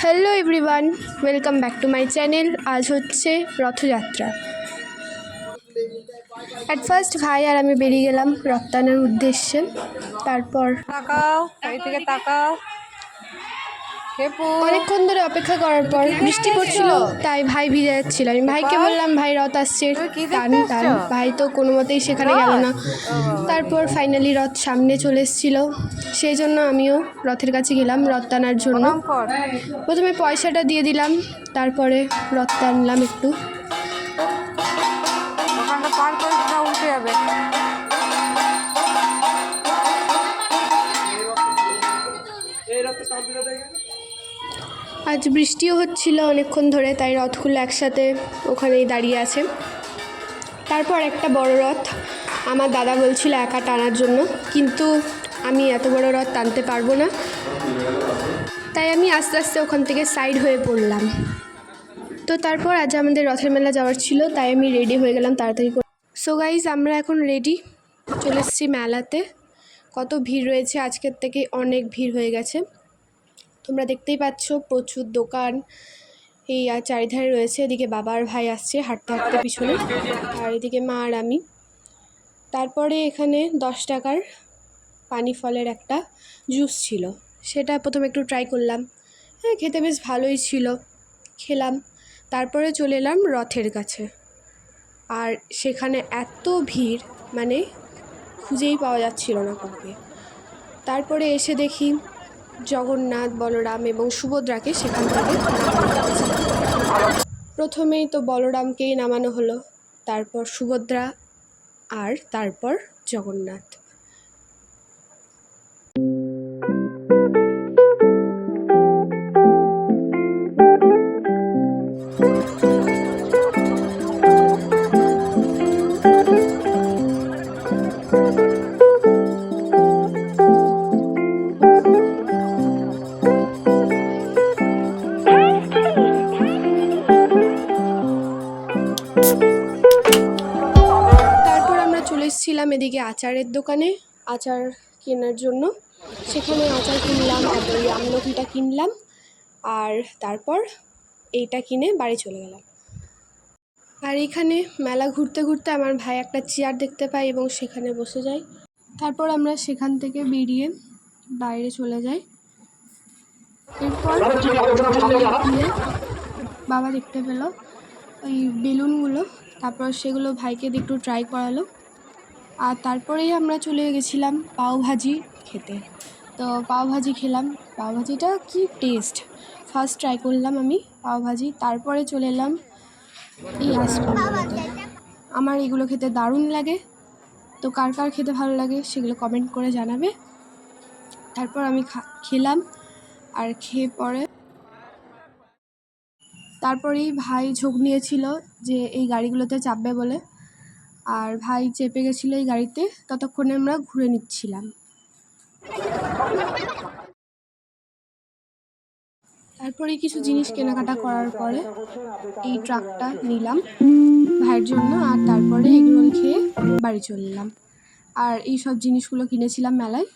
Hello everyone, welcome back to my channel. আজ হচ্ছে Rathyatra. At first ভাই আর আমি বেরিয়ে গেলাম রথ টানার উদ্দেশ্যে। তারপর অনেকক্ষণ ধরে অপেক্ষা করার পর বৃষ্টি পড়ছিল, তাই ভাই ভিজে যাচ্ছিল। আমি ভাইকে বললাম, ভাই রথ আসছে, টান টান। ভাই তো কোনো মতেই সেখানে গেল না। তারপর ফাইনালি রথ সামনে চলে এসেছিলো, সেই জন্য আমিও রথের কাছে গেলাম রথ টানার জন্য। প্রথমে পয়সাটা দিয়ে দিলাম, তারপরে রথ টানলাম একটু। আজ বৃষ্টিও হচ্ছিল অনেকক্ষণ ধরে, তাই রথগুলো একসাথে ওখানেই দাঁড়িয়ে আছে। তারপর একটা বড় রথ আমার দাদা বলছিল একা টানার জন্য, কিন্তু আমি এত বড় রথ টানতে পারবো না, তাই আমি আস্তে আস্তে ওখান থেকে সাইড হয়ে পড়লাম। তো তারপর আজ আমাদের রথের মেলা যাওয়ার ছিল, তাই আমি রেডি হয়ে গেলাম তাড়াতাড়ি করে। সো গাইজ, আমরা এখন রেডি, চলে এসেছি মেলাতে। কত ভিড় রয়েছে, আজকের থেকে অনেক ভিড় হয়ে গেছে। তোমরা দেখতেই পাচ্ছ প্রচুর দোকান এই চারিধারে রয়েছে। এদিকে বাবা আর ভাই আসছে হাঁটতে হাঁটতে পিছনে, আর এদিকে মা আর আমি। তারপরে এখানে 10 টাকার পানি ফলের একটা জুস ছিল, সেটা প্রথমে একটু ট্রাই করলাম। হ্যাঁ, খেতে বেশ ভালোই ছিল, খেলাম। তারপরে চলে এলাম রথের কাছে, আর সেখানে এত ভিড়, মানে খুঁজেই পাওয়া যাচ্ছিল না কাউকে। তারপরে এসে দেখি জগন্নাথ, বলরাম এবং সুভদ্রাকে সেখান থেকে প্রথমেই তো বলরামকেই নামানো হলো, তারপর সুভদ্রা, আর তারপর জগন্নাথ। তারপর আমরা চলে এসেছিলাম এদিকে আচারের দোকানে আচার কেনার জন্য। সেখানে আচার কিনলাম, এই আমলকিটা কিনলাম, আর তারপর এইটা কিনে বাড়ি চলে গেলাম। আর এখানে মেলা ঘুরতে ঘুরতে আমার ভাই একটা চেয়ার দেখতে পাই এবং সেখানে বসে যাই। তারপর আমরা সেখান থেকে বেরিয়ে বাইরে চলে যাই। এরপর বাবা দেখতে পেল ওই বেলুনগুলো, তারপর সেগুলো ভাইকে একটু ট্রাই করালো। আর তারপরেই আমরা চলে গেছিলাম পাওভাজি খেতে। তো পাওভাজি খেলাম, পাওভাজিটা কি টেস্ট! ফার্স্ট ট্রাই করলাম আমি পাওভাজি, তারপরে চলে এলাম এই আইসক্রিমগুলোতে। আমার এগুলো খেতে দারুণ লাগে, তো কার কার খেতে ভালো লাগে সেগুলো কমেন্ট করে জানাবে। তারপর আমি খেলাম, আর খেয়ে পরে তারপরেই ভাই ঝোঁক নিয়েছিল যে এই গাড়িগুলোতে চাপবে বলে, আর ভাই চেপে গেছিলো এই গাড়িতে। ততক্ষণে আমরা ঘুরে নিচ্ছিলাম। তারপরে কিছু জিনিস কেনাকাটা করার পরে এই ট্রাকটা নিলাম ভাইয়ের জন্য, আর তারপরে এগরোল খেয়ে বাড়ি চলে এলাম। আর এই সব জিনিসগুলো কিনেছিলাম মেলায়।